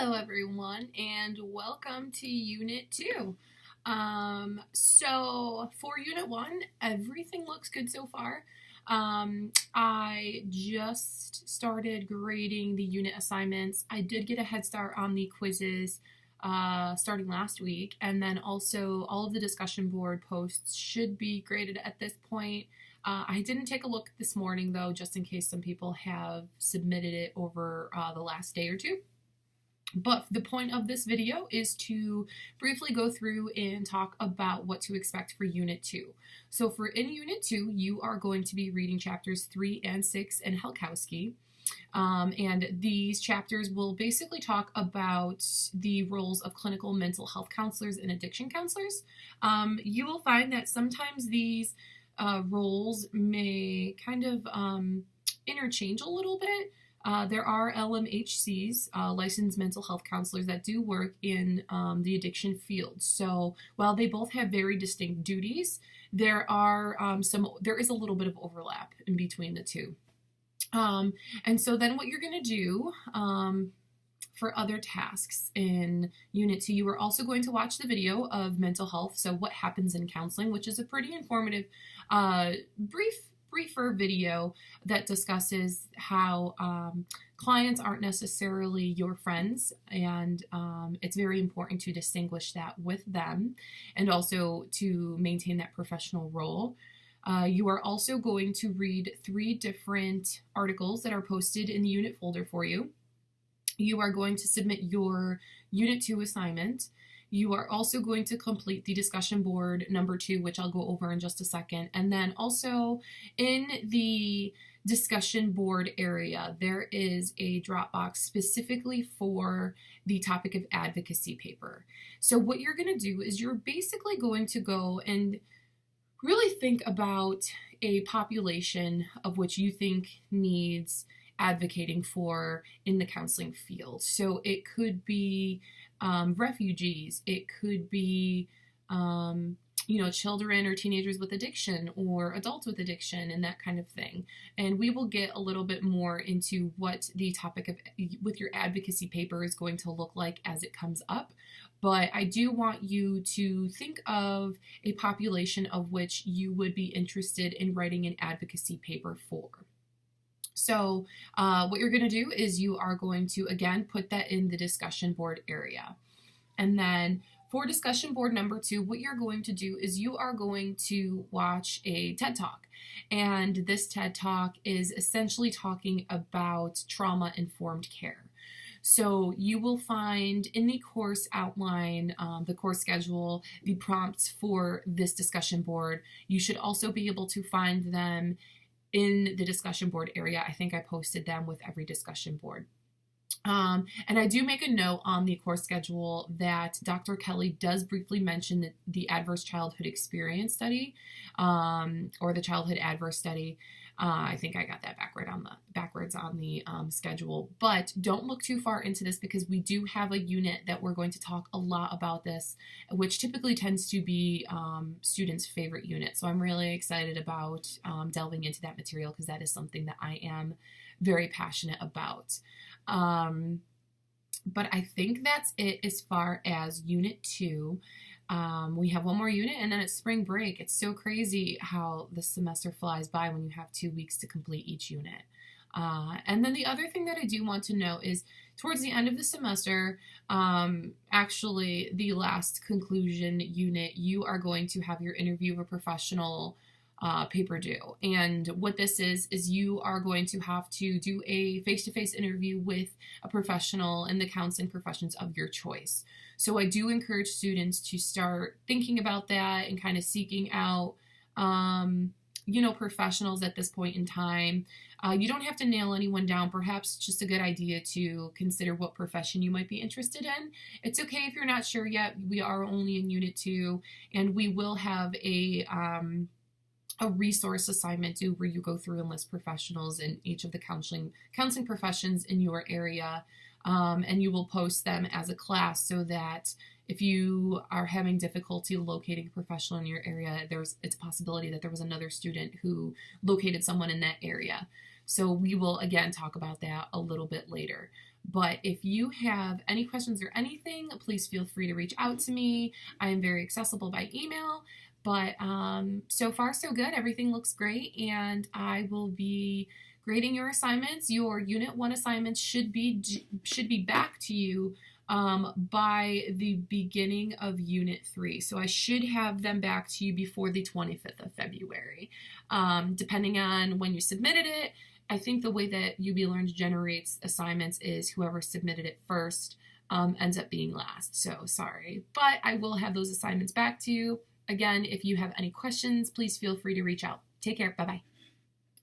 Hello everyone and welcome to Unit 2. So for Unit 1, everything looks good so far. I just started grading the unit assignments. I did get a head start on the quizzes starting last week, and then also all of the discussion board posts should be graded at this point. I didn't take a look this morning though, just in case some people have submitted it over the last day or two. But the point of this video is to briefly go through and talk about what to expect for Unit 2. So for in Unit 2, you are going to be reading chapters 3 and 6 in Helkowski. And these chapters will basically talk about the roles of clinical mental health counselors and addiction counselors. You will find that sometimes these roles may kind of interchange a little bit. There are LMHCs, licensed mental health counselors, that do work in the addiction field. So while they both have very distinct duties, there is a little bit of overlap in between the two. And so then what you're going to do for other tasks in Unit 2, you are also going to watch the video of mental health, so what happens in counseling, which is a pretty informative, briefer video that discusses how clients aren't necessarily your friends, and it's very important to distinguish that with them and also to maintain that professional role. You are also going to read 3 different articles that are posted in the unit folder for you. You are going to submit your Unit 2 assignment. You are also going to complete the discussion board number 2, which I'll go over in just a second. And then also in the discussion board area, there is a Dropbox specifically for the topic of advocacy paper. So what you're going to do is you're basically going to go and really think about a population of which you think needs advocating for in the counseling field. So it could be refugees, it could be children or teenagers with addiction or adults with addiction and that kind of thing. And we will get a little bit more into what the topic of with your advocacy paper is going to look like as it comes up. But I do want you to think of a population of which you would be interested in writing an advocacy paper for. So what you're going to do is you are going to, again, put that in the discussion board area. And then for discussion board number 2, what you're going to do is you are going to watch a TED Talk. And this TED Talk is essentially talking about trauma-informed care. So you will find in the course outline, the course schedule, the prompts for this discussion board. You should also be able to find them in the discussion board area. I think I posted them with every discussion board. And I do make a note on the course schedule that Dr. Kelly does briefly mention the Adverse Childhood Experience Study, or the Childhood Adverse Study. I think I got that backwards on the schedule, but don't look too far into this because we do have a unit that we're going to talk a lot about this, which typically tends to be students' favorite unit. So I'm really excited about delving into that material because that is something that I am very passionate about. But I think that's it as far as Unit 2. We have one more unit and then it's spring break. It's so crazy how the semester flies by when you have 2 weeks to complete each unit. And then the other thing that I do want to note is towards the end of the semester, actually the last conclusion unit, you are going to have your interview of a professional paper due. And what this is you are going to have to do a face-to-face interview with a professional in the counseling professions of your choice. So I do encourage students to start thinking about that and kind of seeking out, professionals at this point in time. You don't have to nail anyone down. Perhaps it's just a good idea to consider what profession you might be interested in. It's okay if you're not sure yet. We are only in Unit 2, and we will have a resource assignment due where you go through and list professionals in each of the counseling professions in your area, and you will post them as a class so that if you are having difficulty locating a professional in your area, it's a possibility that there was another student who located someone in that area. So we will again talk about that a little bit later. But if you have any questions or anything, please feel free to reach out to me. I am very accessible by email. But so far, so good. Everything looks great, and I will be grading your assignments. Your Unit 1 assignments should be back to you by the beginning of Unit 3. So I should have them back to you before the 25th of February. Depending on when you submitted it, I think the way that UB Learns generates assignments is whoever submitted it first ends up being last. So sorry, but I will have those assignments back to you. Again, if you have any questions, please feel free to reach out. Take care. Bye-bye.